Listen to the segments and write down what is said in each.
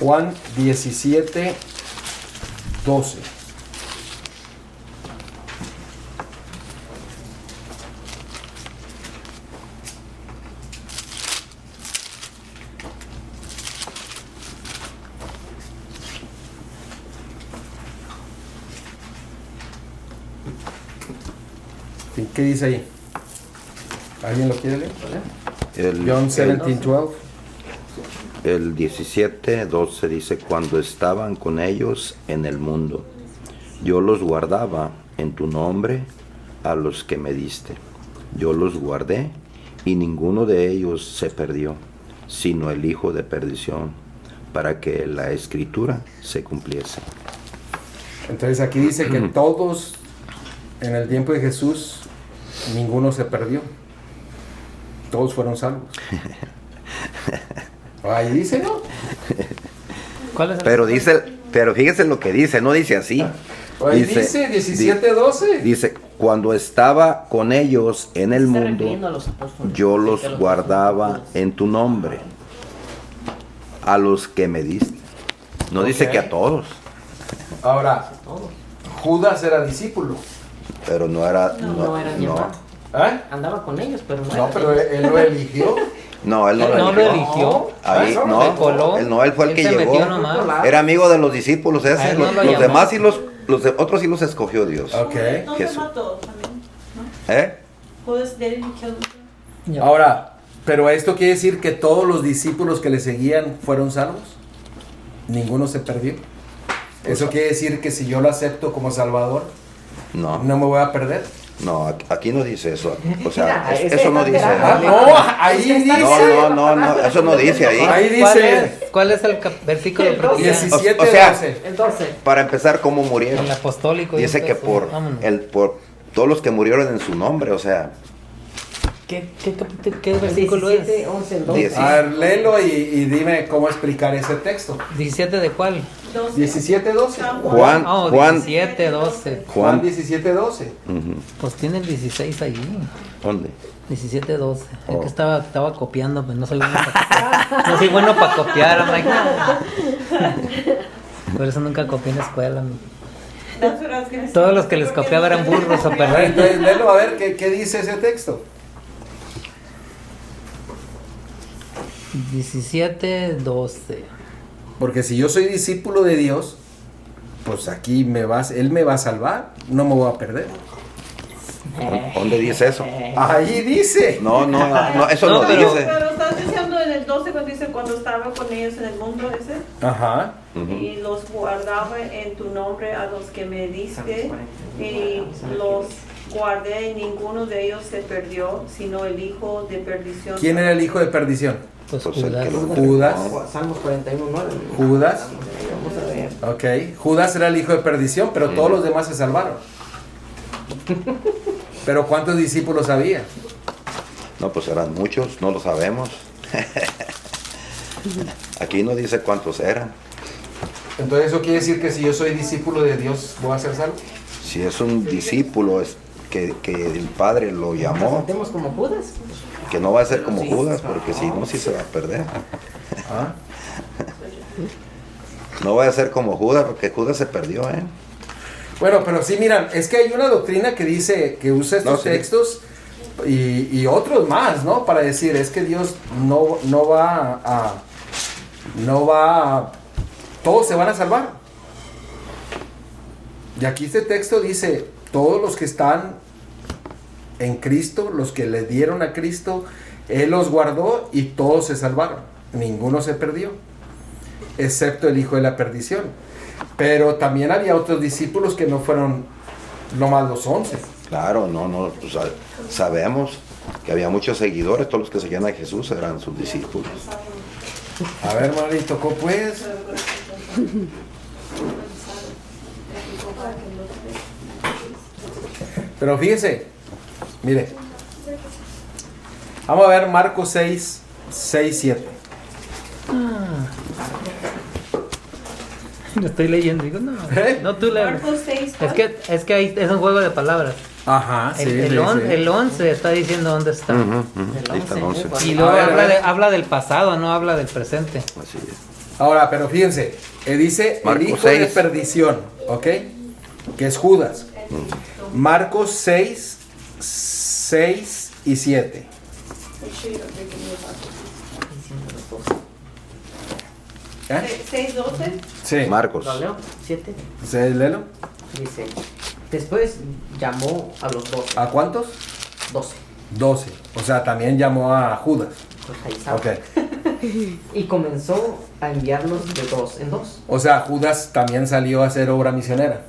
Juan 17, 12. ¿Qué dice ahí? ¿Alguien lo quiere leer? John 17, 12. El 17:12 dice: cuando estaban con ellos en el mundo, yo los guardaba en tu nombre a los que me diste. Yo los guardé y ninguno de ellos se perdió, sino el hijo de perdición, para que la escritura se cumpliese. Entonces aquí dice que todos en el tiempo de Jesús, ninguno se perdió. Todos fueron salvos. Ahí dice, ¿no? ¿Cuál es el Pero fíjese lo que dice, no dice así. Ahí dice 17:12. Dice: cuando estaba con ellos en el Está mundo, refiriendo a los apóstoles. yo los Que los guardaba apóstoles. en tu nombre, a los que me diste. No dice Ok. que a todos, Ahora, Todos. Judas era discípulo. pero no era. No era llamado. ¿Eh? Andaba con ellos, pero no No, era pero de ellos. él lo eligió. No, él no Él no lo lo eligió. eligió. Ahí, Eso no, se coló. él fue el que se llegó. metió nomás. Era amigo de los discípulos A ese. él no Los, lo los llamó. demás sí otros sí los escogió Dios. Ok. No Jesús. se mató también, ¿no? ¿Eh? Judas didn't kill him. Ya. Ahora, pero esto quiere decir que todos los discípulos que le seguían fueron salvos. Ninguno se perdió. Eso quiere decir que si yo lo acepto como Salvador, No, no me voy a perder. no, aquí no dice eso. O sea, Mira, eso no dice. Ah, no, ahí dice. No, eso no dice ahí. Ahí ¿Cuál dice es, cuál es el versículo? El 12. 17, O sea, 12. El 12. Para empezar, ¿cómo murieron? El apostólico. Dice que Vámonos. por todos los que murieron en su nombre, o sea, ¿Qué versículo 17, es? 11, 12. 10. A ver, léelo y dime cómo explicar ese texto. ¿17 de cuál? 12. 17, 12. Juan, Oh, Juan, 17, 12. Juan 17, 12. Ujú. Pues tiene el 16 allí. ¿Dónde? 17, 12. Es Oh. que estaba copiando, pero no soy bueno para copiar. No soy bueno para copiar, I'm like, no. Por eso nunca copié en la escuela. That's what I was gonna say. Todos los que les copiaba eran burros o A ver, perdidos. entonces léelo a ver qué dice ese texto. 17, 12. Porque si yo soy discípulo de Dios, pues aquí Él me va a salvar, no me voy a perder. ¿Dónde dice eso? Ahí dice. No, eso No, no pero- dice. Pero estás diciendo en el 12 cuando dice cuando estaba con ellos en el mundo ese. Ajá. Y los guardaba en tu nombre a los que me diste. Y los guardé y ninguno de ellos se perdió, sino el hijo de perdición. ¿Quién era el hijo de perdición? Pues Pues el Judas. que lo- Judas. Salmos 41:9. Judas. Vamos a ver. Ok. Judas era el hijo de perdición, pero todos los demás se salvaron. Pero ¿cuántos discípulos había? No, pues eran muchos, no lo sabemos. Aquí no dice cuántos eran. Entonces eso quiere decir que si yo soy discípulo de Dios, ¿voy a ser salvo? Si es un discípulo que el Padre lo llamó, Hacemos como Judas. que no va a ser como Judas, porque si no, sí se va a perder. ¿Ah? No va a ser como Judas, porque Judas se perdió, ¿eh? Bueno, pero sí, miran, es que hay una doctrina que dice, que usa estos No, sí. textos y otros más, ¿no? Para decir, es que Dios no va a, todos se van a salvar. Y aquí este texto dice, todos los que están en Cristo, los que le dieron a Cristo, Él los guardó y todos se salvaron. Ninguno se perdió, excepto el hijo de la perdición. Pero también había otros discípulos que no fueron nomás los 11. Claro, no, pues, sabemos que había muchos seguidores, todos los que seguían a Jesús eran sus discípulos. A ver, Mari, tocó pues. Pero fíjese, mire. Vamos a ver Marcos 6, 7. Lo estoy leyendo, digo, no. ¿Eh? No, tú lees. Marcos 6. Es que ahí es un juego de palabras. Ajá, El 11 está diciendo dónde está. Ahí está el 11. Y luego A ver, a ver. habla del pasado, no habla del presente. Así es. Ahora, pero fíjense, dice el Marcos hijo de 6. perdición, ¿ok? Que es Judas. Marcos 6, 6 y 7. ¿Eh? 6:12. Sí. Marcos. ¿Lo leo? 7. ¿Sí, léelo? Dice, después llamó a los 12. ¿A cuántos? 12. 12. O sea, también llamó a Judas. Pues ahí sabe. Ok. Y comenzó a enviarlos de 2 en 2. O sea, Judas también salió a hacer obra misionera.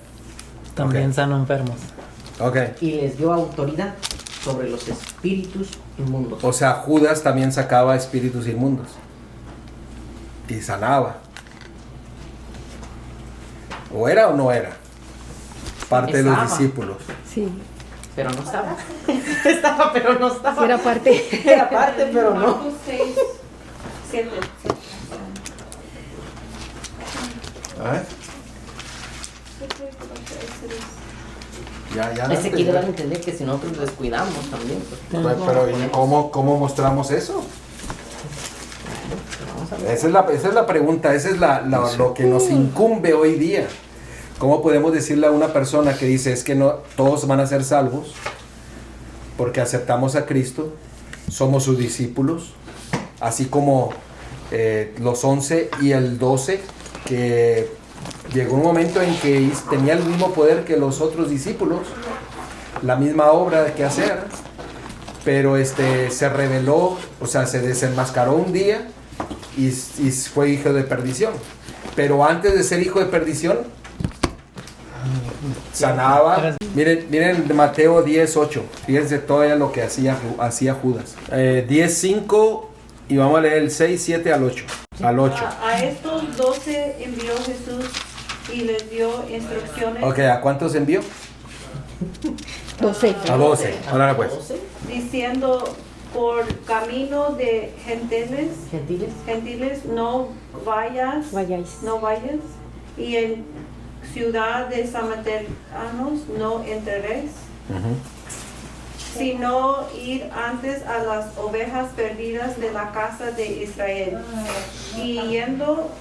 También Ok. sano enfermos. Ok. Y les dio autoridad sobre los espíritus inmundos. O sea, Judas también sacaba espíritus inmundos. Y sanaba. ¿O era o no era? Parte de los Estaba. discípulos. Sí, Pero no estaba. Estaba, pero no estaba. sí era parte. Era parte, pero no. Marcos 6, 7. Ya Ese quiere dar a entender que si nosotros descuidamos también. Pues, Pero ¿y cómo mostramos eso? vamos a ver. Esa es la pregunta, esa es lo que nos incumbe hoy día. ¿Cómo podemos decirle a una persona que dice es que no todos van a ser salvos porque aceptamos a Cristo, somos sus discípulos, así como los 11 y el 12, que llegó un momento en que tenía el mismo poder que los otros discípulos, la misma obra que hacer, pero se rebeló, o sea, se desenmascaró un día y fue hijo de perdición. Pero antes de ser hijo de perdición, sanaba. Miren Mateo 10:8. Fíjense todavía lo que hacía Judas. 10:5 y vamos a leer el 6, 7 al 8. Al 8. A estos 12 envió Jesús y les dio instrucciones Ok, ¿a cuántos envió? 12. A 12. Ahora pues. 12 diciendo: por camino de gentiles no vayas, Vayáis. y en ciudad de samaritanos no entraréis, sino ir antes a las ovejas perdidas de la casa de Israel. Y yendo,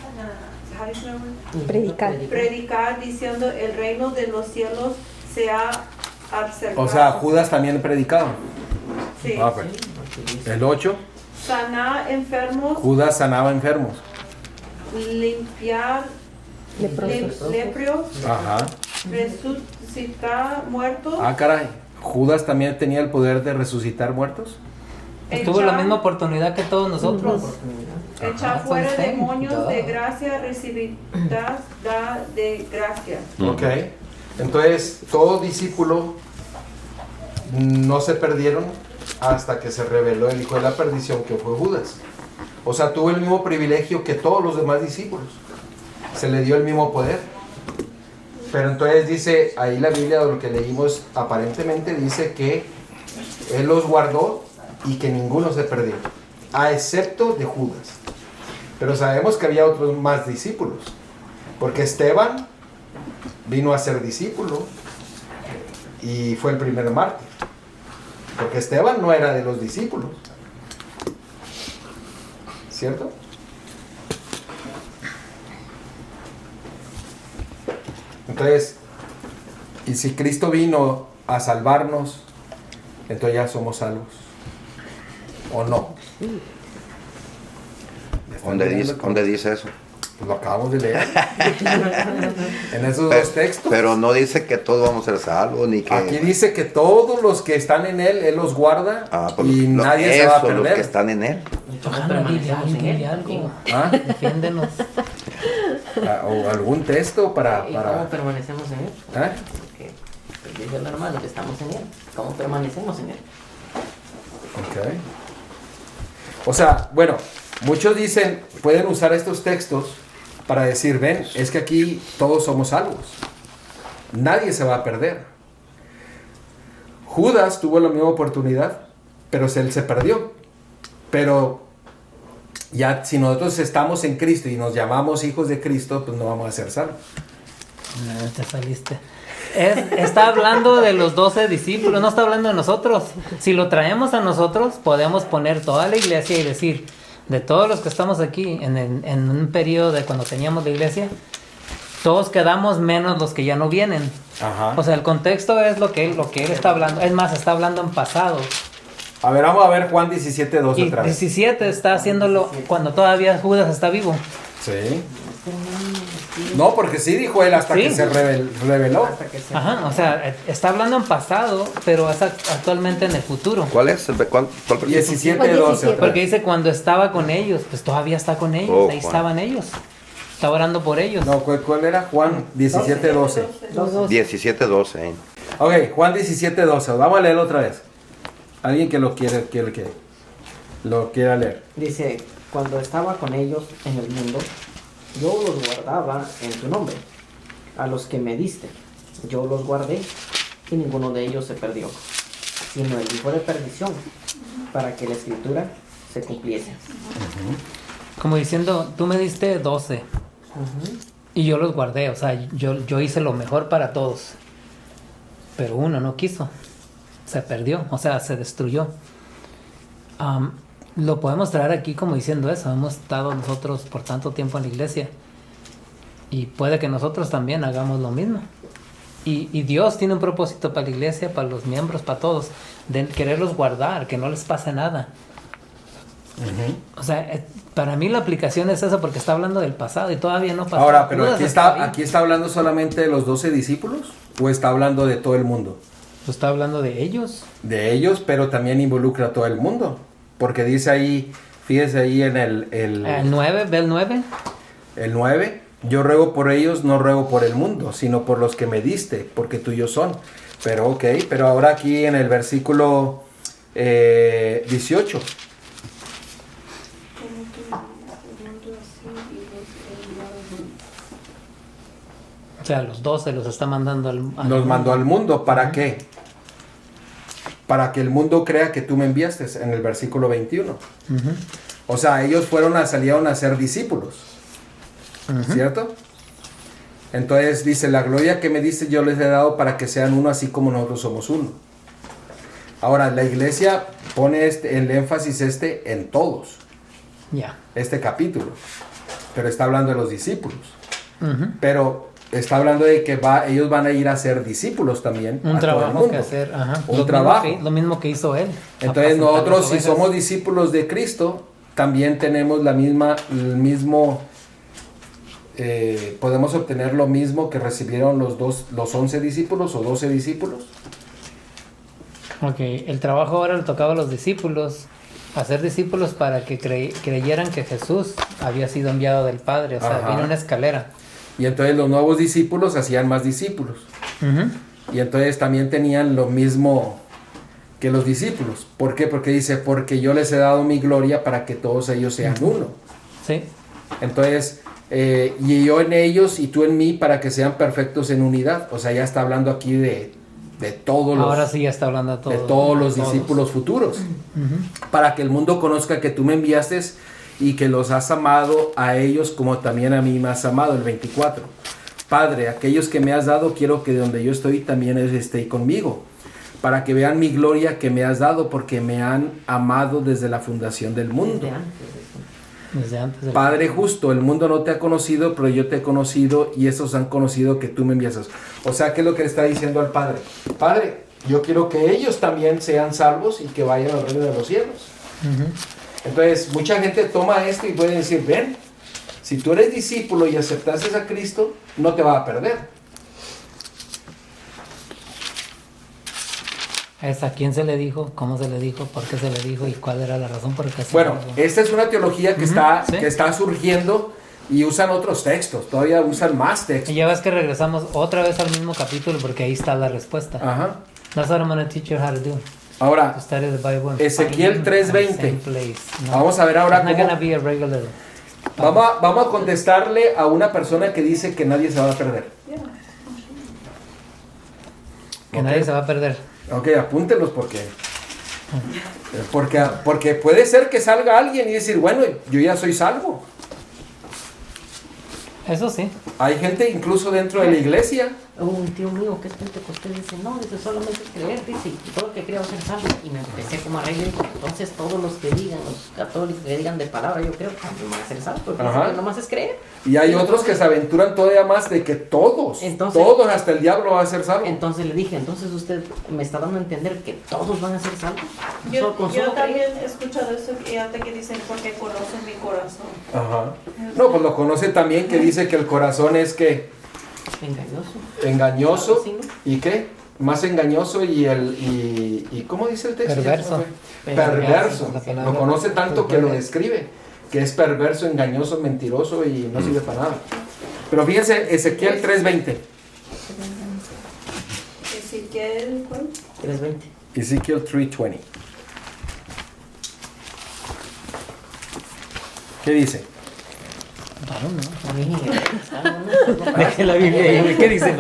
predicar diciendo: el reino de los cielos se ha acercado. O sea, Judas también predicaba. Sí. Ah, pues. El 8. Sanar enfermos, Judas sanaba enfermos. limpiar Leprosos. leprosos, Ajá. resucitar muertos, Ah, caray. Judas también tenía el poder de resucitar muertos. Pues tuvo la misma oportunidad que todos nosotros. echar Ajá, fuera son demonios ya. de gracia, recibirás da de gracia. Ok. Entonces, todo discípulo no se perdieron hasta que se reveló el hijo de la perdición, que fue Judas. O sea, tuvo el mismo privilegio que todos los demás discípulos. Se le dio el mismo poder. Pero entonces dice, ahí la Biblia, lo que leímos aparentemente dice que Él los guardó y que ninguno se perdió, a excepto de Judas. Pero sabemos que había otros más discípulos, porque Esteban vino a ser discípulo y fue el primer mártir, porque Esteban no era de los discípulos, ¿cierto? Entonces, y si Cristo vino a salvarnos, entonces ya somos salvos, ¿o no? ¿Dónde dice eso? Pues lo acabamos de leer. En esos dos textos. Pero no dice que todos vamos a ser salvos, ni que... Aquí dice que todos los que están en Él los guarda pues, y nadie se va a eso, los que perder. están en Él. Dile algo. ¿Ah? Defiéndenos. O algún texto para... ¿Y cómo permanecemos en él? ¿Ah? Porque pues, dice el hermano que estamos en él. ¿Cómo permanecemos en él? Ok. O sea, bueno, muchos dicen, pueden usar estos textos para decir, ven, es que aquí todos somos salvos. Nadie se va a perder. Judas tuvo la misma oportunidad, pero él se perdió. Pero ya si nosotros estamos en Cristo y nos llamamos hijos de Cristo, pues no vamos a ser salvos. No, te saliste. Está hablando de los 12 discípulos, no está hablando de nosotros. Si lo traemos a nosotros, podemos poner toda la iglesia y decir, de todos los que estamos aquí en un periodo de cuando teníamos la iglesia, todos quedamos menos los que ya no vienen. Ajá. O sea, el contexto es lo que él está hablando. Es más, está hablando en pasado. A ver, vamos a ver Juan 17:12 Y otra vez. 17 está haciéndolo cuando todavía Judas está vivo. Sí. No, porque sí dijo él hasta Sí. que se reveló. Hasta que se... Ajá, o sea, está hablando en pasado, pero es actualmente en el futuro. ¿Cuál es? ¿Cuál 17:12 otra Porque vez. dice cuando estaba con ellos, pues todavía está con ellos, Oh, ahí Juan. estaban ellos. Está orando por ellos. No, ¿cuál era? Juan 17:12. Los dos. 17:12. Ok, Juan 17:12. Vamos a leerlo otra vez. Alguien que lo quiera leer. Dice, cuando estaba con ellos en el mundo, yo los guardaba en tu nombre. A los que me diste, yo los guardé, y ninguno de ellos se perdió, sino el hijo de perdición, para que la escritura se cumpliese. Como diciendo, tú me diste 12 y yo los guardé. O sea, yo hice lo mejor para todos. Pero uno no quiso. Se perdió, o sea, se destruyó. Lo podemos traer aquí como diciendo eso. Hemos estado nosotros por tanto tiempo en la iglesia. Y puede que nosotros también hagamos lo mismo. Y Dios tiene un propósito para la iglesia, para los miembros, para todos. De quererlos guardar, que no les pase nada. O sea, para mí la aplicación es esa porque está hablando del pasado y todavía no pasó. Ahora, pero Judas ahí. aquí está hablando solamente de los 12 discípulos o está hablando de todo el mundo. Pues está hablando de ellos. De ellos, pero también involucra a todo el mundo. Porque dice ahí, fíjese ahí en el 9, ve el 9. el 9, yo ruego por ellos, no ruego por el mundo, sino por los que me diste, porque tuyos son. Pero ok, pero ahora aquí en el versículo 18. O sea, los 12 los está mandando al Los mandó al mundo, ¿para qué? Para que el mundo crea que tú me enviaste, en el versículo 21. O sea, ellos salieron a ser discípulos, ¿cierto? Entonces dice, la gloria que me diste yo les he dado para que sean uno así como nosotros somos uno. Ahora, la iglesia pone el énfasis en todos, Ya. este capítulo, pero está hablando de los discípulos. Pero está hablando de que ellos van a ir a ser discípulos también. Un a todo el trabajo mundo. que hacer. Ajá. Un trabajo. Lo mismo que hizo él. Entonces Apacentar nosotros, las si ovejas. somos discípulos de Cristo, también tenemos podemos obtener lo mismo que recibieron los 11 discípulos o 12 discípulos. Ok, el trabajo ahora le tocaba a los discípulos, hacer discípulos para que creyeran que Jesús había sido enviado del Padre. O sea, Ajá. vino una escalera. Y entonces los nuevos discípulos hacían más discípulos. Y entonces también tenían lo mismo que los discípulos. ¿Por qué? Porque dice, porque yo les he dado mi gloria para que todos ellos sean uno. Sí. Entonces, y yo en ellos y tú en mí para que sean perfectos en unidad. O sea, ya está hablando aquí de todos los, Ahora sí ya está hablando de todos los discípulos futuros. Para que el mundo conozca que tú me enviaste y que los has amado a ellos como también a mí me has amado. El 24. Padre, aquellos que me has dado, quiero que donde yo estoy también esté conmigo, para que vean mi gloria que me has dado, porque me han amado desde la fundación del mundo. Desde antes del... Padre justo, el mundo no te ha conocido, pero yo te he conocido y estos han conocido que tú me envías. O sea, ¿qué es lo que le está diciendo al Padre? Padre, yo quiero que ellos también sean salvos y que vayan al reino de los cielos. Entonces, mucha gente toma esto y puede decir, ven, si tú eres discípulo y aceptaste a Cristo, no te va a perder. ¿A quién se le dijo? ¿Cómo se le dijo? ¿Por qué se le dijo? ¿Y cuál era la razón por la que se Bueno, le dijo? esta es una teología que, Sí. que está surgiendo y usan otros textos, todavía usan más textos. Y ya ves que regresamos otra vez al mismo capítulo porque ahí está la respuesta. Ajá. That's what I'm going to teach you how to do. Ahora, To study the Bible and Ezequiel find it in the 3:20. same place. No, vamos a ver ahora it's not cómo... gonna be a regular... Vamos a contestarle a una persona que dice que nadie se va a perder. Que Ok. nadie se va a perder. Ok, apúntenlos porque puede ser que salga alguien y decir, bueno, yo ya soy salvo. Eso sí. Hay gente incluso dentro de la iglesia. Un tío mío que es pentecostés dice, no, dice, solamente es creer, dice, y todo el que crea va a ser salvo. Y me empecé como a reír, entonces todos los que digan, los católicos que digan de palabra, yo creo que también van a ser salvos, porque Ajá. nomás es creer. Y hay otros que se aventuran todavía más de que todos, todos, hasta el diablo va a ser salvo. Entonces le dije, entonces usted me está dando a entender que todos van a ser salvos. Yo Con solo también he escuchado eso y hasta que dicen porque conocen mi corazón. Ajá. No, pues lo conoce también que dice que el corazón es que engañoso ¿Sí, no? y qué más engañoso y ¿cómo dice el texto? Perverso. Perverso. La palabra Lo conoce tanto que lo perverso. describe, que es perverso, engañoso, mentiroso y no sirve para nada. Pero fíjense, Ezequiel 3:20. Ezequiel, ¿cuál? 3:20. Ezequiel 3:20. ¿Qué dice? Deje la Biblia ahí. ¿Qué dice?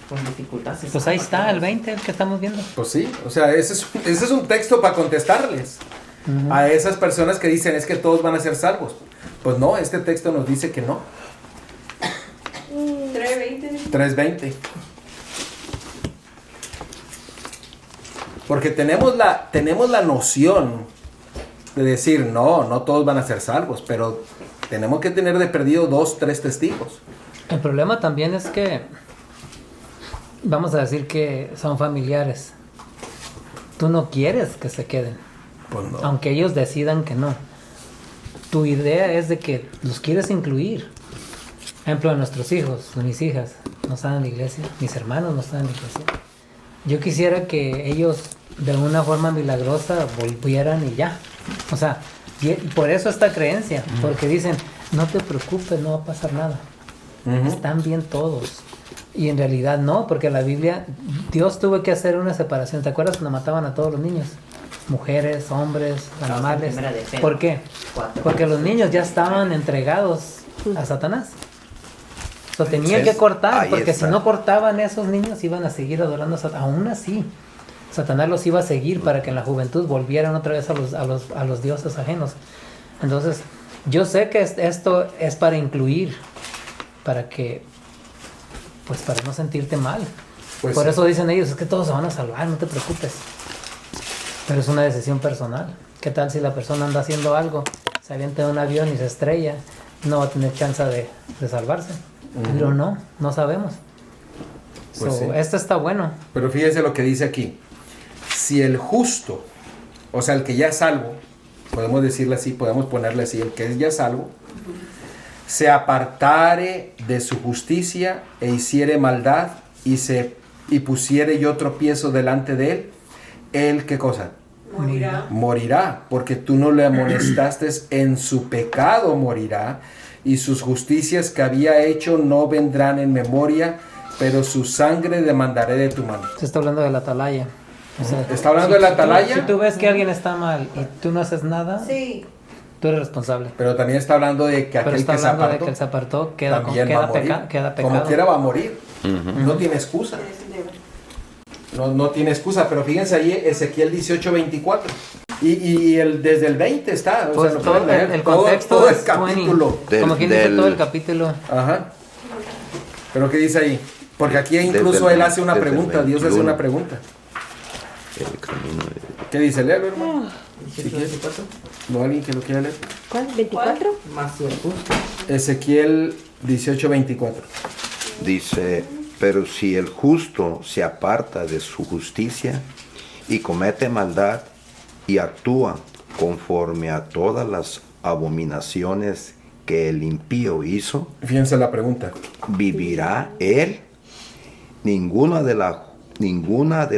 Con dificultad. Pues ahí está, el 20, el que estamos viendo. Pues sí, o sea, ese es un texto para contestarles a esas personas que dicen es que todos van a ser salvos. Pues no, este texto nos dice que no. 3:20. 3:20. Porque tenemos la noción de decir, no todos van a ser salvos, pero tenemos que tener de perdido 2, 3 testigos. El problema también es que, vamos a decir que son familiares. Tú no quieres que se queden, Pues no. aunque ellos decidan que no. Tu idea es de que los quieres incluir. Ejemplo, de nuestros hijos, de mis hijas, no están en la iglesia, mis hermanos no están en la iglesia. Yo quisiera que ellos de una forma milagrosa volvieran y ya. O sea, y por eso esta creencia, porque dicen, no te preocupes, no va a pasar nada. Están bien todos. Y en realidad no, porque la Biblia, Dios tuvo que hacer una separación. ¿Te acuerdas cuando mataban a todos los niños? Mujeres, hombres, animales. ¿Por qué? Porque los niños ya estaban entregados a Satanás. So, tenían que cortar, Ahí porque está. si no cortaban esos niños iban a seguir adorando a Satanás. Aún así, Satanás los iba a seguir para que en la juventud volvieran otra vez a los dioses ajenos. Entonces, yo sé que esto es para incluir, para que, pues para no sentirte mal. Pues Por sí. eso dicen ellos, es que todos se van a salvar, no te preocupes. Pero es una decisión personal. ¿Qué tal si la persona anda haciendo algo, se avienta de un avión y se estrella? No va a tener chance de salvarse. Pero no sabemos. Pues sí. Esto está bueno. Pero fíjense lo que dice aquí. Si el justo, o sea, el que ya es salvo, podemos decirle así, podemos ponerle así, el que es ya salvo, se apartare de su justicia e hiciere maldad y pusiere yo tropiezo delante de él, ¿qué cosa? Morirá. Morirá, porque tú no le amonestaste en su pecado morirá, y sus justicias que había hecho no vendrán en memoria, pero su sangre demandaré de tu mano. Se está hablando de la atalaya. O sea, ¿Está hablando de la atalaya? Si tú ves que alguien está mal y tú no haces nada, Sí. tú eres responsable. Pero también está hablando de que Pero aquel está que se hablando de apartó que él se apartó, queda también va a morir. queda pecado. Como quiera va a morir. No tiene excusa. No tiene excusa. Pero fíjense ahí Ezequiel 18:24. Y desde el 20 está. O Pues sea, lo todo pueden leer. el contexto todo el es capítulo. 20. Como quien dice todo el capítulo. Ajá. Pero ¿qué dice ahí? Porque aquí incluso Desde el él hace una 20, pregunta. Dios hace 21. una pregunta. El camino de... ¿Qué dice? Léelo, hermano. 18:24. ¿No alguien que lo quiera leer? ¿Cuál? ¿24? Más si el justo. Ezequiel 18:24. Dice, pero si el justo se aparta de su justicia y comete maldad y actúa conforme a todas las abominaciones que el impío hizo, Fíjense la pregunta. vivirá él. Ninguna de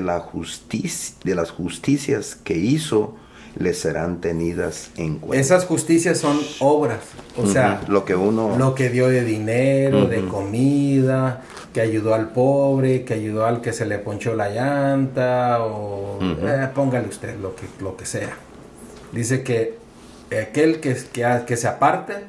las justicias que hizo le serán tenidas en cuenta. Esas justicias son obras. O sea, Lo que uno... lo que dio de dinero, de comida, que ayudó al pobre, que ayudó al que se le ponchó la llanta, o póngale usted lo que sea. Dice que aquel que se aparta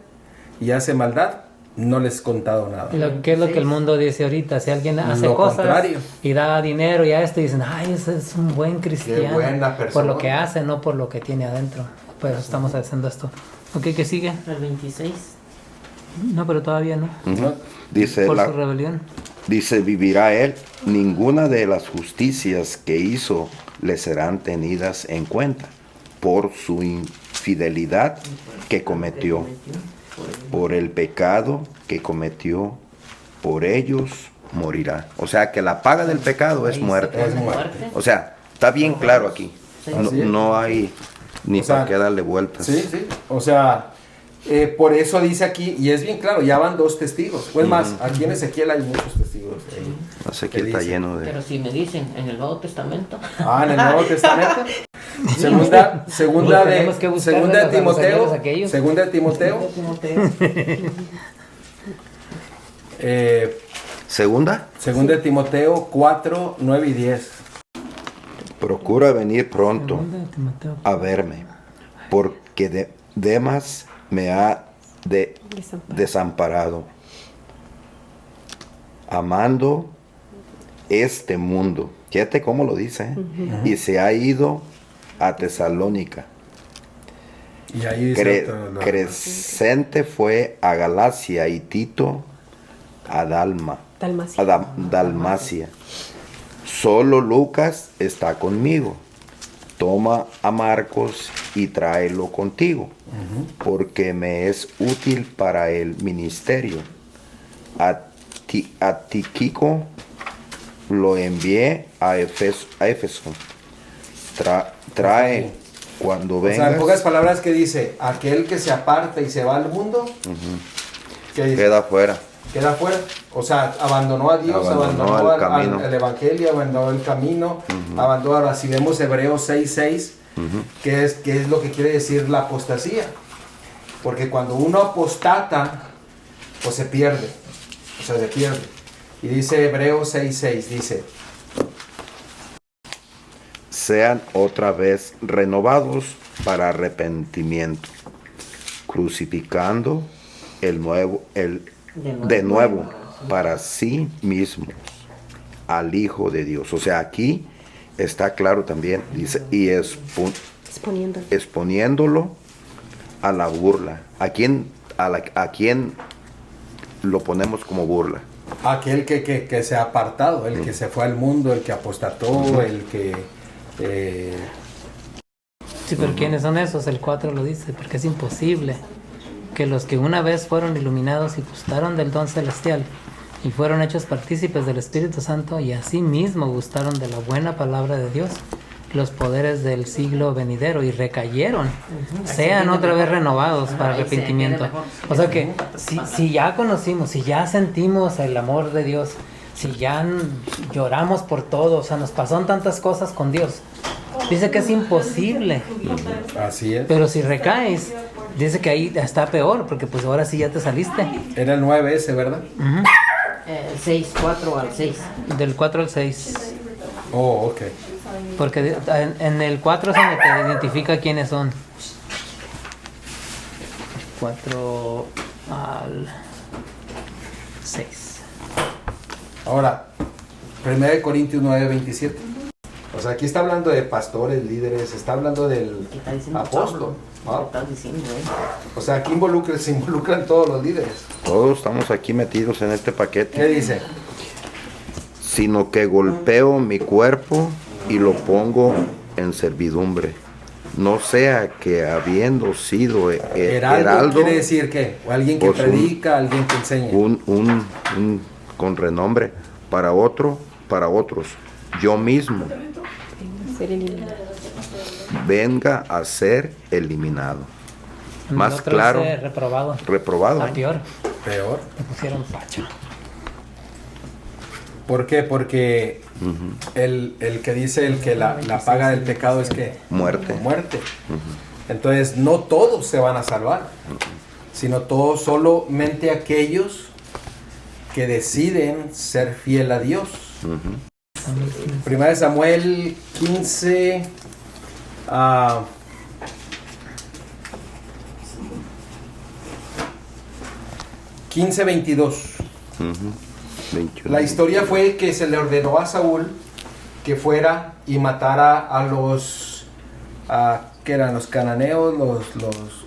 y hace maldad, no les he contado nada. ¿Qué es lo que el mundo dice ahorita? Si alguien hace Lo cosas contrario. y da dinero y a esto, dicen, ay, ese es un buen cristiano. buena por persona. lo que hace, no por lo que tiene adentro. Pues estamos haciendo esto. Ok, ¿qué sigue? El 26. No, pero todavía no. Ujú. Dice, Por su rebelión. dice, vivirá él. Ninguna de las justicias que hizo le serán tenidas en cuenta por su infidelidad que cometió, por el pecado que cometió, por ellos morirá. O sea que la paga del pecado es muerte. Es muerte. O sea, está bien claro aquí. No, Así es. no hay ni O sea, para qué darle vueltas. Sí, sí. O sea, por eso dice aquí, y es bien claro, ya van 2 testigos. O es más, aquí en Ezequiel hay muchos testigos. Así que ¿Qué está dice? lleno Pero de... si me dicen en el Nuevo Testamento, En el Nuevo Testamento. Segunda Pues tenemos que de, buscar segunda de de los Timoteo. aguaceros aquellos. Segunda de Timoteo. Segunda, Segunda de Timoteo 4, 9 y 10. procura venir pronto Segunda de Timoteo. a verme, porque Demas me ha desamparado, amando este mundo. Fíjate cómo lo dice, ¿eh? Y se ha ido a Tesalónica. Y ahí dice Crescente fue a Galacia y Tito a Dalmacia. Solo Lucas está conmigo. Toma a Marcos y tráelo contigo, porque me es útil para el ministerio. A Tíquico lo envié a Éfeso. Trae cuando O sea, en vengas. pocas palabras, que dice, aquel que se aparta y se va al mundo, ¿qué dice? Queda fuera. Queda fuera. O sea, abandonó a Dios, Abandonó abandonó el camino. al Evangelio, abandonó el camino, abandonó. Ahora, si vemos Hebreos 6:6, ¿qué es lo que quiere decir la apostasía? Porque cuando uno apostata, pues se pierde. O sea, se pierde. Y dice Hebreos 6:6, dice, sean otra vez renovados para arrepentimiento, crucificando de nuevo para sí mismos al Hijo de Dios. O sea, aquí está claro también, dice, y exponiéndolo a la burla. ¿A quién lo ponemos como burla? aquel que se ha apartado, el que se fue al mundo, el que apostató, el que... Sí, pero ¿quiénes son esos? El 4 lo dice, porque es imposible que los que una vez fueron iluminados y gustaron del don celestial y fueron hechos partícipes del Espíritu Santo y asimismo gustaron de la buena palabra de Dios, los poderes del siglo venidero, y recayeron, sean otra vez renovados para arrepentimiento. O sea que si ya conocimos, si ya sentimos el amor de Dios, si ya lloramos por todo, o sea, nos pasaron tantas cosas con Dios, dice que es imposible. Así es. Pero si recaes, dice que ahí está peor, porque pues ahora sí ya te saliste. Era el 9 ese, ¿verdad? 6, 4 al 6. Del 4 al 6. Oh, ok. Porque en el 4 se me te identifica quiénes son. 4 al 6. Ahora, 1 Corintios 9:27. O sea, aquí está hablando de pastores, líderes, está hablando del ¿Qué está diciendo apóstol. Pablo? ¿Qué estás diciendo, O sea, aquí se involucran todos los líderes. Todos estamos aquí metidos en este ¿Qué paquete. dice? Sino que golpeo mi cuerpo y lo pongo en servidumbre. No sea que habiendo sido Heraldo quiere decir ¿qué? O alguien que Pues predica, alguien que enseña. un con renombre para otros, yo mismo Ser eliminado. venga a ser eliminado. En Más el otro claro, dice reprobado. reprobado. A peor, Peor. le pusieron facha. ¿Por qué? Porque el que dice el que la paga del pecado es que Muerte. muerte. Entonces no todos se van a salvar, sino todos solamente aquellos que deciden ser fiel a Dios. Primera de Samuel 15 15:22. 21. La historia fue que se le ordenó a Saúl que fuera y matara a los que eran los cananeos,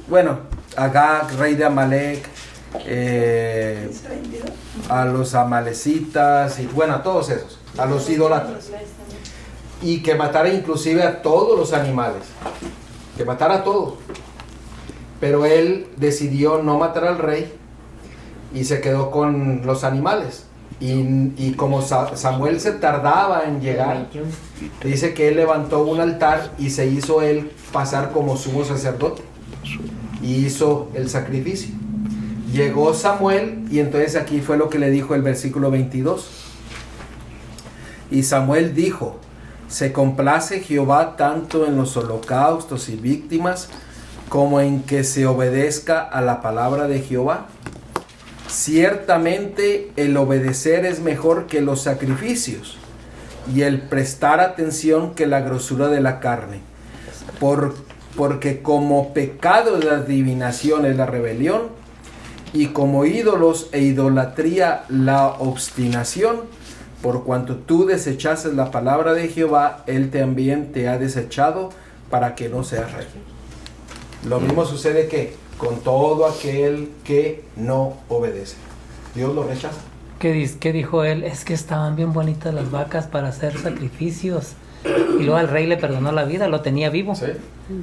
bueno, Agag, rey de Amalek, a los amalecitas, y bueno, a todos esos, a los idólatras. Y que matara inclusive a todos los animales, que matara a todos. Pero él decidió no matar al rey y se quedó con los animales. Y como Samuel se tardaba en llegar, dice que él levantó un altar y se hizo él pasar como sumo sacerdote y hizo el sacrificio. Llegó Samuel y entonces aquí fue lo que le dijo el versículo 22. Y Samuel dijo: se complace Jehová tanto en los holocaustos y víctimas como en que se obedezca a la palabra de Jehová. Ciertamente el obedecer es mejor que los sacrificios, y el prestar atención que la grosura de la carne. Porque como pecado de adivinación es la rebelión, y como ídolos e idolatría la obstinación. Por cuanto tú desechases la palabra de Jehová, él también te ha desechado para que no seas rey. Lo mismo sucede que con todo aquel que no obedece, Dios lo rechaza. ¿Qué dijo él? Es que estaban bien bonitas las vacas para hacer sacrificios. Y luego al rey le perdonó la vida, lo tenía vivo. ¿Sí?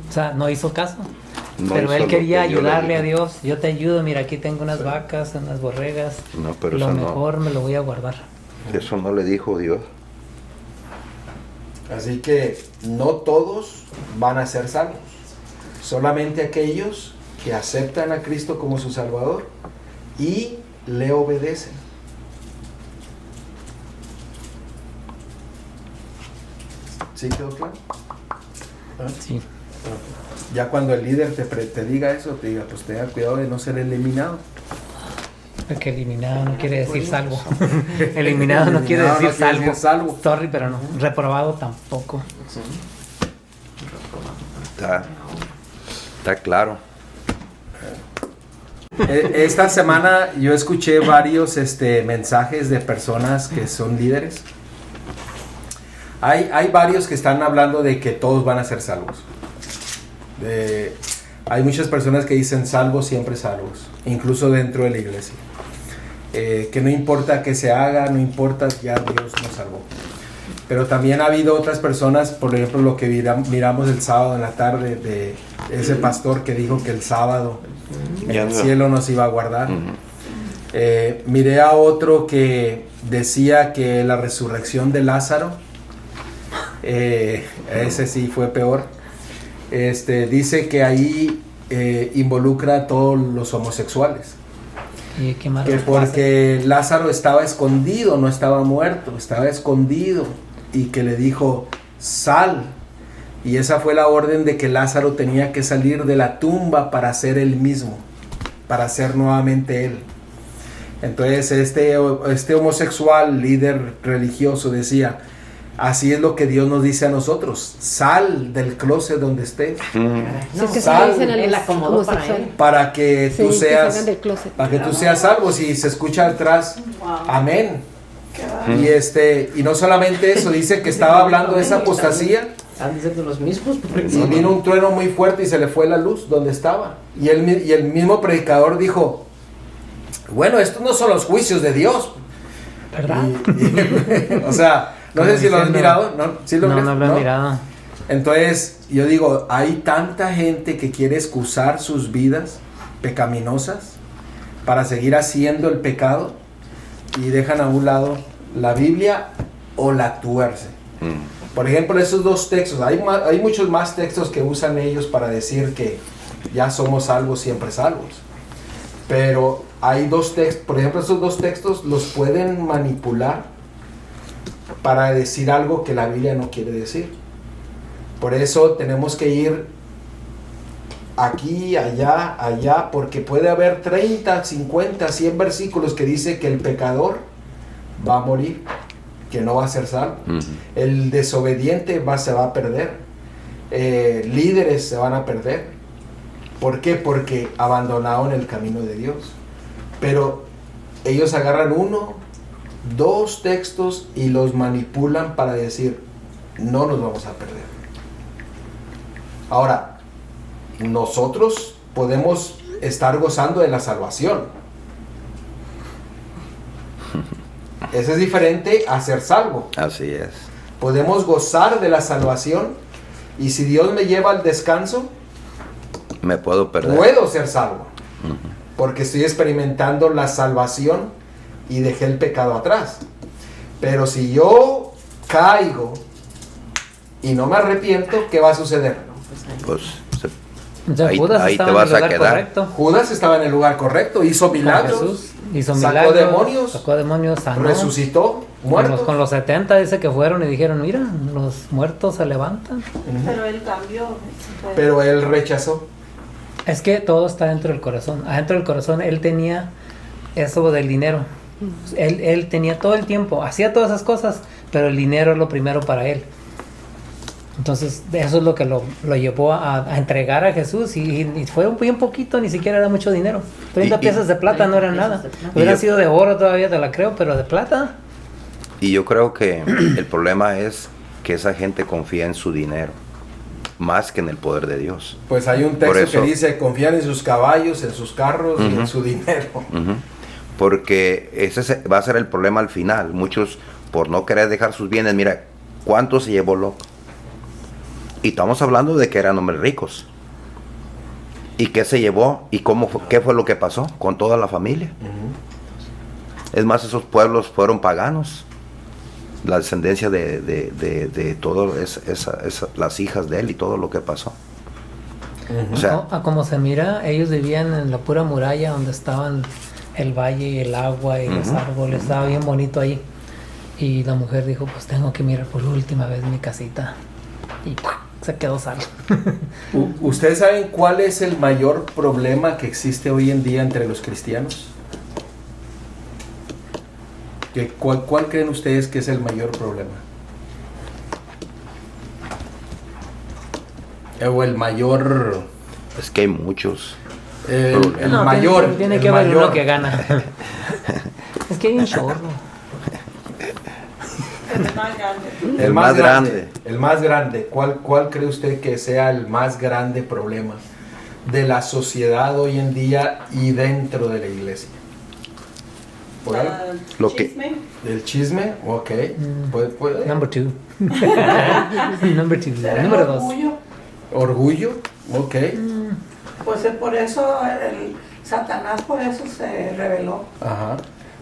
O sea, no hizo caso. No pero hizo él lo quería que Dios le ayudarle a dijo. Dios. Yo te ayudo, mira, aquí tengo unas vacas, unas borregas. No, pero lo eso mejor me lo voy a guardar. Eso no le dijo Dios. Así que no todos van a ser salvos. Solamente aquellos que aceptan a Cristo como su Salvador y le obedecen. ¿Sí quedó claro? ¿Ah? Sí. Ya cuando el líder te diga eso, te diga, pues tenga cuidado de no ser eliminado. Porque eliminado no quiere decir salvo. Eliminado no quiere decir salvo. Sorry, pero no. Reprobado tampoco. Está claro. Esta semana yo escuché varios mensajes de personas que son líderes. Hay varios que están hablando de que todos van a ser salvos. Hay muchas personas que dicen salvos, siempre salvos, incluso dentro de la iglesia. Que no importa que se haga, no importa, ya Dios nos salvó. Pero también ha habido otras personas, por ejemplo, lo que miramos el sábado en la tarde de ese pastor que dijo que el sábado en el cielo nos iba a guardar. Miré a otro que decía que la resurrección de Lázaro, ese sí fue peor. Dice que ahí involucra a todos los homosexuales. ¿Y qué más Que porque Lázaro estaba escondido, no estaba muerto, estaba escondido, y que le dijo, sal. Y esa fue la orden de que Lázaro tenía que salir de la tumba para ser él mismo, para ser nuevamente él. Entonces este homosexual líder religioso decía, así es lo que Dios nos dice a nosotros, sal del closet donde estés. Sí, es que sal, se dicen a él los acomodó para homosexuales. él. para que Sí, tú que seas salgan del closet. para que tú seas salvo. Si se escucha atrás, amén. Y no solamente eso, dice que estaba hablando de esa apostasía, Han de ser de los mismos. y vino un trueno muy fuerte y se le fue la luz donde estaba, y el mismo predicador dijo, bueno, estos no son los juicios de Dios, ¿verdad? o sea, no sé si lo has mirado, ¿no? ¿Sí lo ves? No lo he mirado. Entonces, yo digo, hay tanta gente que quiere excusar sus vidas pecaminosas para seguir haciendo el pecado y dejan a un lado la Biblia o la tuercen. Por ejemplo, esos dos textos, hay muchos más textos que usan ellos para decir que ya somos salvos, siempre salvos. Pero hay dos textos, por ejemplo, esos dos textos los pueden manipular para decir algo que la Biblia no quiere decir. Por eso tenemos que ir aquí, allá, porque puede haber 30, 50, 100 versículos que dice que el pecador va a morir, que no va a ser salvo. El desobediente se va a perder. Líderes se van a perder. ¿Por qué? Porque abandonaron el camino de Dios. Pero ellos agarran 1, 2 textos y los manipulan para decir, no nos vamos a perder. Ahora, nosotros podemos estar gozando de la salvación, Eso es diferente a ser salvo. Así es. Podemos gozar de la salvación y si Dios me lleva al descanso, Me puedo perder. puedo ser salvo. Porque estoy experimentando la salvación y dejé el pecado atrás. Pero si yo caigo y no me arrepiento, ¿qué va a suceder? Pues O sea, Ahí- Judas ahí estaba te en el vas a lugar quedar. correcto. Judas estaba en el lugar correcto, hizo Con milagros, Jesús, hizo sacó milagros, demonios, sacó demonios, sanó. resucitó muertos. Con los 70 dice que fueron y dijeron, mira, los muertos se levantan. Ujú. Pero él cambió. Pero él rechazó. Es que todo está dentro del corazón. Adentro del corazón él tenía eso del dinero. Él tenía todo el tiempo, hacía todas esas cosas, pero el dinero es lo primero para él. Entonces eso es lo que lo llevó a entregar a Jesús y fue un bien poquito, ni siquiera era mucho dinero. 30 Y- piezas de plata no eran nada. piezas de Hubieran yo- sido de oro todavía te la creo, pero de plata. Y yo creo que el problema es que esa gente confía en su dinero más que en el poder de Dios. Pues hay un Por texto eso- que dice, confían en sus caballos, en sus carros y en Ujú. su dinero. Ujú. Porque va a ser el problema al final. Muchos, por no querer dejar sus bienes, mira, ¿cuánto se llevó Lot? Y estamos hablando de que eran hombres ricos. ¿Y qué se llevó? ¿Y qué fue lo que pasó con toda la familia? Es más, esos pueblos fueron paganos. La descendencia de todas las hijas de él y todo lo que pasó. O sea, A como se mira, ellos vivían en la pura muralla donde estaban el valle y el agua y los Ujú. árboles, estaba bien bonito ahí. Y la mujer dijo, pues tengo que mirar por última vez mi casita. Y ¡pua! Se quedó sal. ¿Ustedes saben cuál es el mayor problema que existe hoy en día entre los cristianos? ¿Cuál creen ustedes que es el mayor problema? O el mayor... es que hay muchos. El No, mayor. Tiene el que haber mayor. uno que gana. Es que hay un chorro. El más grande. El más grande. El más grande. ¿Cuál cree usted que sea el más grande problema de la sociedad hoy en día y dentro de la iglesia? ¿Por algo? Lo que- Chisme. ¿El chisme? Ok. ¿Puede? Number 2. Number 2. ¿Será Número el 2. orgullo? ¿Orgullo? Ok. Pues es por eso Satanás por eso se rebeló. Ajá.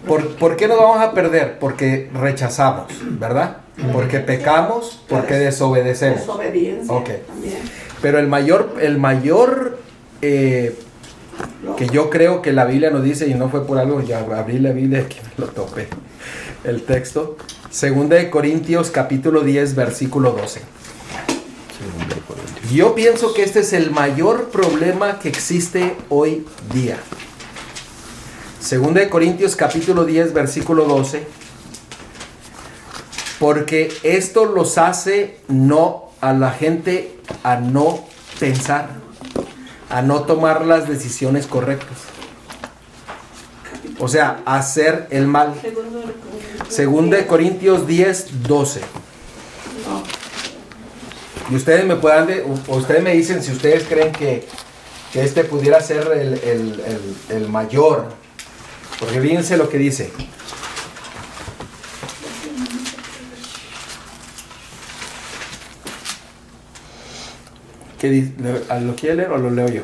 ¿Por qué nos vamos a perder? Porque rechazamos, ¿verdad? Porque pecamos, porque desobedecemos. Desobediencia Ok. también. Pero el mayor que yo creo que la Biblia nos dice, y no fue por algo, ya abrí la Biblia aquí me lo topé, el texto, 2 Corintios capítulo 10, versículo 12. Yo pienso que este es el mayor problema que existe hoy día. 2 Corintios capítulo 10, versículo 12. Porque esto los hace no a la gente a no pensar, a no tomar las decisiones correctas. O sea, a hacer el mal. 2 Corintios 10, 12. Y ustedes me ustedes me dicen si ustedes creen que este pudiera ser el mayor. Porque fíjense lo que dice. ¿Qué dice? ¿Lo quiere leer o lo leo yo?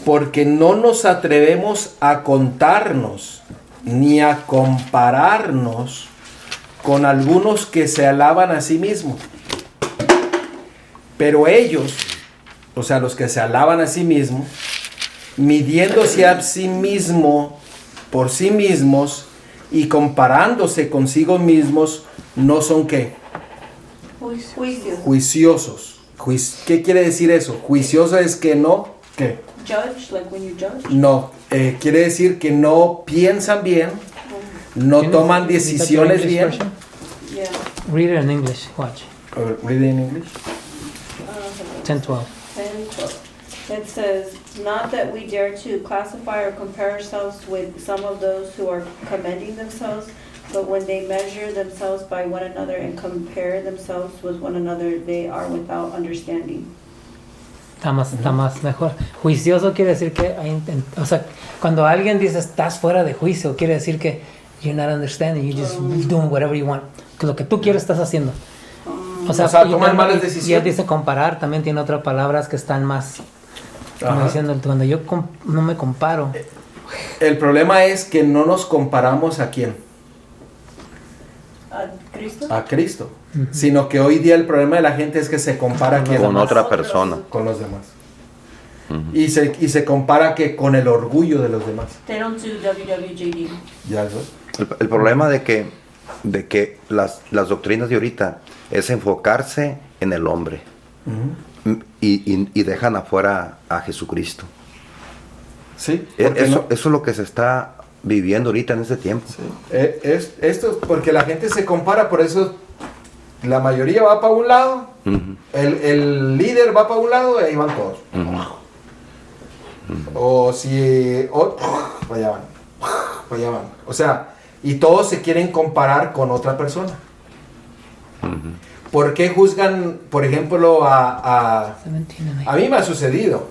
Porque no nos atrevemos a contarnos ni a compararnos con algunos que se alaban a sí mismos. Pero ellos, o sea, los que se alaban a sí mismos, midiéndose a sí mismo por sí mismos y comparándose consigo mismos, no son ¿qué? Juicios. Juiciosos. ¿Qué quiere decir eso? Juicioso es que no, ¿qué? Judge, like when you judge. No, quiere decir que no piensan bien, no toman decisiones bien. Yeah. Read it in English. Watch. Read it in English. 10, 12. 10, 12. It says, not that we dare to classify or compare ourselves with some of those who are commending themselves, but when they measure themselves by one another and compare themselves with one another, they are without understanding. Está más mejor. Juicioso quiere decir que o sea, cuando alguien dice estás fuera de juicio, quiere decir que you're not understanding, you're just doing whatever you want. Que lo que tú quieres estás haciendo. O sea toman malas decisiones. Y él dice comparar, también tiene otras palabras que están más, como diciendo, cuando yo no me comparo. El problema es que no nos comparamos a quién. ¿A Cristo? A Cristo. Sino que hoy día el problema de la gente es que se compara con otra persona. Con los demás. Y se compara que con el orgullo de los demás. They don't do WWJD. Ya ves. El problema de que las doctrinas de ahorita es enfocarse en el hombre. Y dejan afuera a Jesucristo. Sí. Eso es lo que se está viviendo ahorita en este tiempo. Sí. Esto es porque la gente se compara, por eso la mayoría va para un lado, el líder va para un lado y ahí van todos. O si... allá van. O sea, y todos se quieren comparar con otra persona. ¿Por qué juzgan, por ejemplo, a mí me ha sucedido?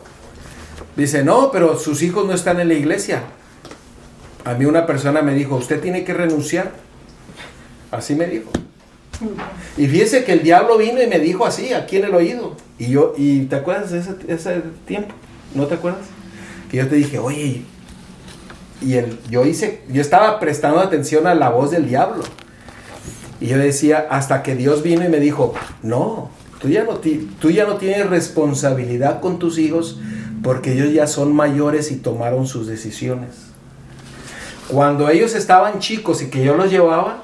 Dice, no, pero sus hijos no están en la iglesia. A mí una persona me dijo, usted tiene que renunciar. Así me dijo. Y fíjese que el diablo vino y me dijo así, aquí en el oído. Y ¿te acuerdas de ese tiempo? ¿No te acuerdas? Que yo te dije, oye, yo estaba prestando atención a la voz del diablo. Y yo decía, hasta que Dios vino y me dijo, no, tú ya no tienes responsabilidad con tus hijos porque ellos ya son mayores y tomaron sus decisiones. Cuando ellos estaban chicos y que yo los llevaba,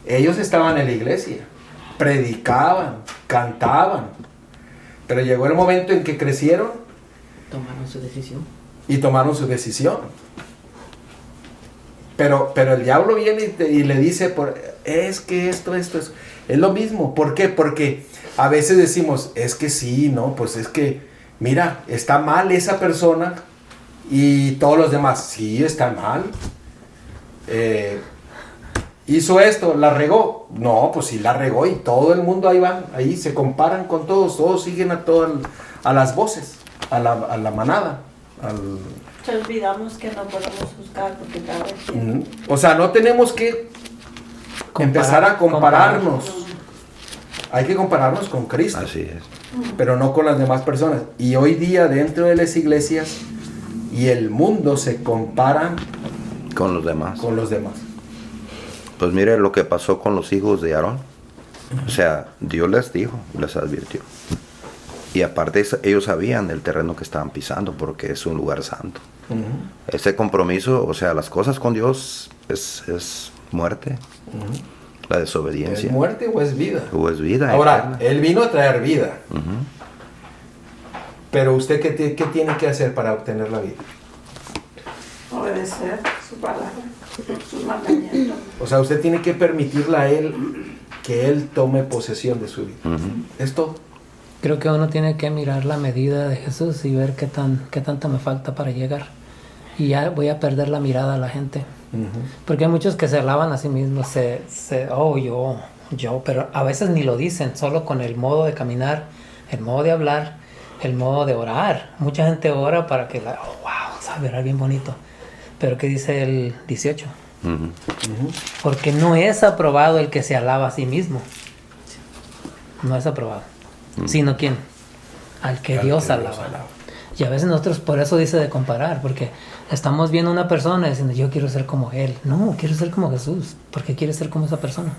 ellos estaban en la iglesia, predicaban, cantaban, pero llegó el momento en que crecieron Tomaron su decisión. y tomaron su decisión. Pero el diablo viene y le dice, es que esto es lo mismo. ¿Por qué? Porque a veces decimos, es que sí, no, pues es que, mira, está mal esa persona y todos los demás, sí, está mal. Hizo esto, la regó. No, pues sí la regó y todo el mundo ahí se comparan con todos siguen a las voces, a la manada, Te olvidamos que no podemos juzgar porque cada vez O sea, no tenemos que empezar a compararnos. Hay que compararnos con Cristo. Así es. Pero no con las demás personas. Y hoy día dentro de las iglesias y el mundo se comparan Con los demás. con los demás. Pues mire lo que pasó con los hijos de Aarón. O sea, Dios les dijo, les advirtió. Y aparte ellos sabían el terreno que estaban pisando porque es un lugar santo. Ese compromiso, o sea, las cosas con Dios es muerte. La desobediencia. ¿Es muerte o es vida? O es vida. Ahora, eterna. Él vino a traer vida. Pero usted, ¿qué tiene que hacer para obtener la vida? Obedecer su palabra, sus mandamientos. O sea, usted tiene que permitirle a Él que Él tome posesión de su vida. Es todo. Creo que uno tiene que mirar la medida de Jesús y ver qué tanto me falta para llegar. Y ya voy a perder la mirada a la gente. Porque hay muchos que se alaban a sí mismos, yo, pero a veces ni lo dicen, solo con el modo de caminar, el modo de hablar, el modo de orar. Mucha gente ora para que sabe orar bien bonito. Pero ¿qué dice el 18? Porque no es aprobado el que se alaba a sí mismo. No es aprobado. Sino ¿quién? Al que Dios alaba. Y a veces nosotros por eso dice de comparar, porque estamos viendo a una persona diciendo yo quiero ser como él. No, quiero ser como Jesús, porque quiere ser como esa persona.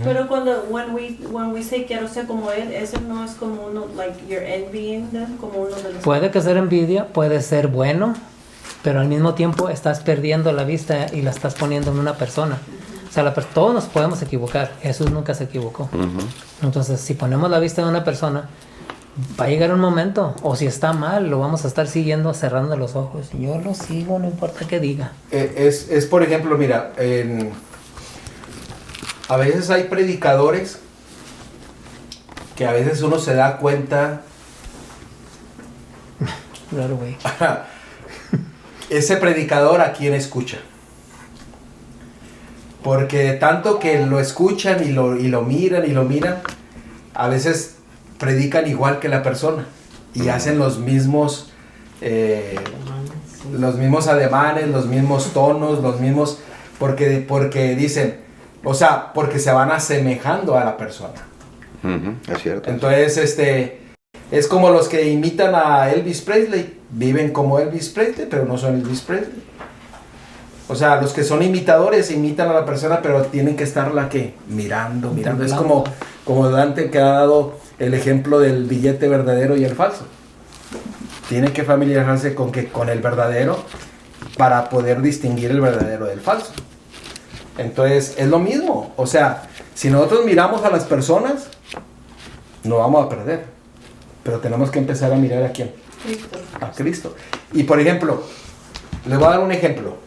Pero cuando when we say quiero ser como él, eso no es como uno like you're envying them, como uno de los. Puede que ser envidia, puede ser bueno, pero al mismo tiempo estás perdiendo la vista y la estás poniendo en una persona. O sea, todos nos podemos equivocar. Jesús nunca se equivocó. Entonces, si ponemos la vista en una persona, va a llegar un momento, o si está mal, lo vamos a estar siguiendo cerrando los ojos. Yo lo sigo, no importa qué diga. Es por ejemplo, mira, a veces hay predicadores que a veces uno se da cuenta, Claro, güey. ese predicador a quién escucha. Porque tanto que lo escuchan y lo miran, a veces predican igual que la persona. y hacen los mismos ademanes, los mismos tonos, los mismos, porque dicen, o sea, porque se van asemejando a la persona. Es cierto. Entonces, es como los que imitan a Elvis Presley, viven como Elvis Presley, pero no son Elvis Presley. O sea, los que son imitadores imitan a la persona, pero tienen que estarla que mirando. Es como Dante, que ha dado el ejemplo del billete verdadero y el falso. Tienen que familiarizarse con el verdadero para poder distinguir el verdadero del falso. Entonces, es lo mismo. O sea, si nosotros miramos a las personas, no vamos a perder. Pero tenemos que empezar a mirar a quién. Cristo. A Cristo. Y por ejemplo, les voy a dar un ejemplo.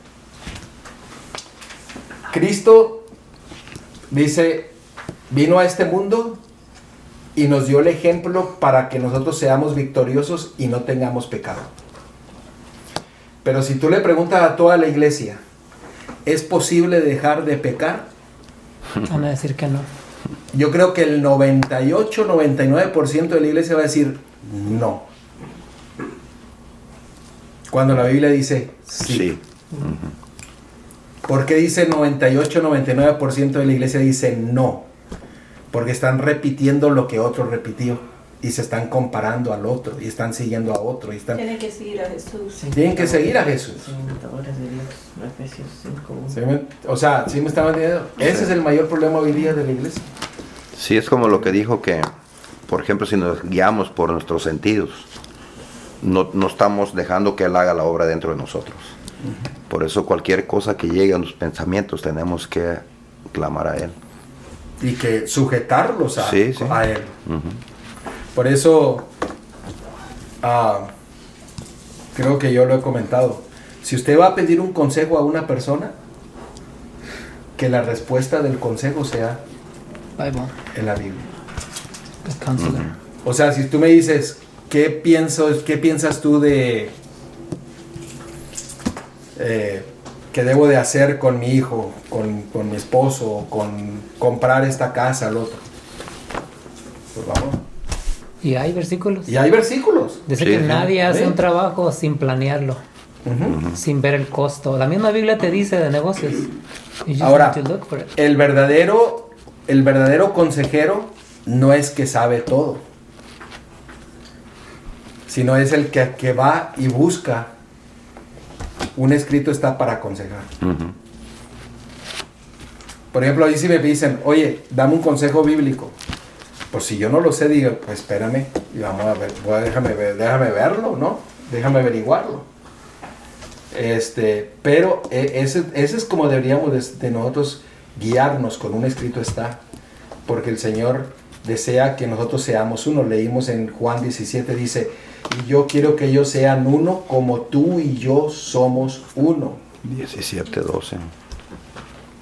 Cristo dice, vino a este mundo y nos dio el ejemplo para que nosotros seamos victoriosos y no tengamos pecado. Pero si tú le preguntas a toda la iglesia, ¿es posible dejar de pecar? Van a decir que no. Yo creo que el 98-99% de la iglesia va a decir no. Cuando la Biblia dice sí. Sí. ¿Por qué dice 98-99% de la iglesia dice no? Porque están repitiendo lo que otro repitió y se están comparando al otro y están siguiendo a otro y están... Tienen que seguir a Jesús. Tienen que seguir a Jesús. Son imitadores de Dios. Efesios 5:1. O sea, ¿sí me están entendiendo? Ese es el mayor problema hoy día de la iglesia. Sí, es como lo que dijo que, por ejemplo, si nos guiamos por nuestros sentidos, no estamos dejando que Él haga la obra dentro de nosotros. Por eso cualquier cosa que llegue a los pensamientos tenemos que clamar a Él. Y que sujetarlos a Él. Por eso, creo que yo lo he comentado. Si usted va a pedir un consejo a una persona, que la respuesta del consejo sea Bible. en la Biblia. The counselor. O sea, si tú me dices, ¿qué piensas tú de qué debo de hacer con mi hijo, con mi esposo, con comprar esta casa, al otro? Pues vamos. Y hay versículos. Y hay versículos. Dice Sí, que sí. nadie hace Sí. un trabajo sin planearlo, sin ver el costo. La misma Biblia te dice de negocios. You just Ahora, have to look for it. el verdadero consejero no es que sabe todo, sino es el que va y busca. Un escrito está para aconsejar. Por ejemplo, ahí si me dicen, oye, dame un consejo bíblico. Pues si yo no lo sé, digo, pues espérame, y vamos a ver, déjame verlo, ¿no? Déjame averiguarlo. Pero ese es como deberíamos de nosotros guiarnos, con un escrito está. Porque el Señor desea que nosotros seamos uno. Leímos en Juan 17, dice, y yo quiero que ellos sean uno como tú y yo somos uno. 17:12.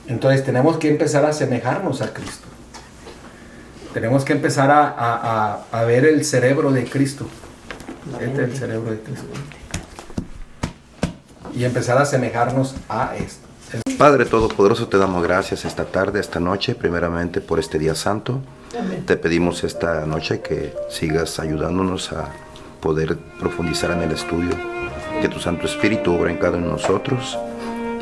Entonces tenemos que empezar a asemejarnos a Cristo. Tenemos que empezar a ver el cerebro de Cristo. Este es el cerebro de Cristo. Y empezar a asemejarnos a esto. Padre Todopoderoso, te damos gracias esta tarde, esta noche, primeramente por este día santo. Te pedimos esta noche que sigas ayudándonos a poder profundizar en el estudio, que tu Santo Espíritu obra en cada uno de nosotros,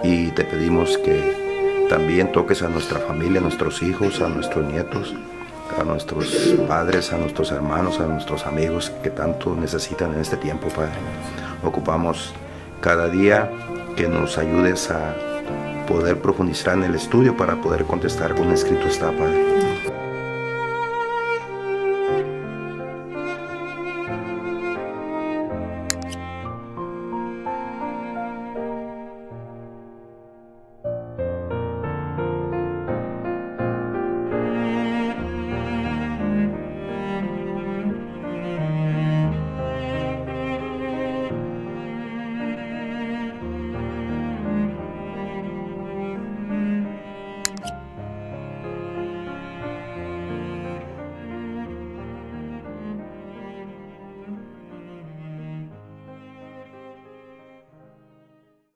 y te pedimos que también toques a nuestra familia, a nuestros hijos, a nuestros nietos, a nuestros padres, a nuestros hermanos, a nuestros amigos que tanto necesitan en este tiempo, Padre. Ocupamos cada día que nos ayudes a poder profundizar en el estudio para poder contestar con un escrito está, Padre.